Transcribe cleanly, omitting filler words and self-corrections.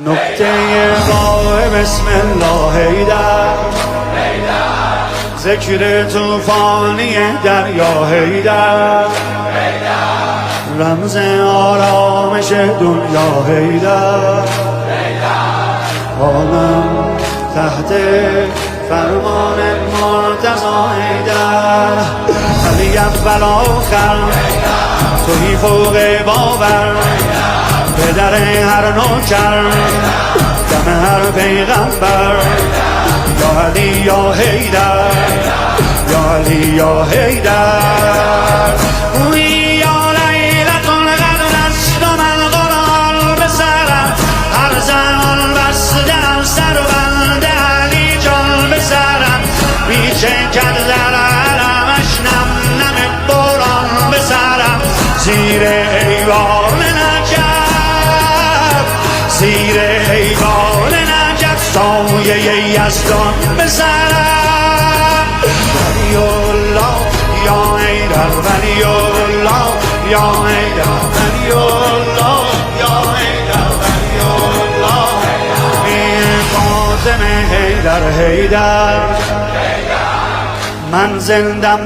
نکته قائم بسم الله حیدر، ذکر توفانی دریا حیدر، رمز آرامش دنیا حیدر، عالم تحت فرمان مرتضی حیدر، علی اول آخر توی فوق باور، پدر هر نوکر دم هر پیغمبر، یا علی یا حیدر، یا علی یا حیدر. اوی یا لیلة القدر است و من قرآن به سرم، هر زمان بسته سر و بند علی جان به سرم، میچکد در علمش نم نم باران به سرم، زیر ایوان زیر ایوان نجف سایه یزدان به سرم، ولی الله یا حیدر، ولی الله یا حیدر، ولی الله یا حیدر، ولی الله این فاطمه حیدر حیدر. من زندم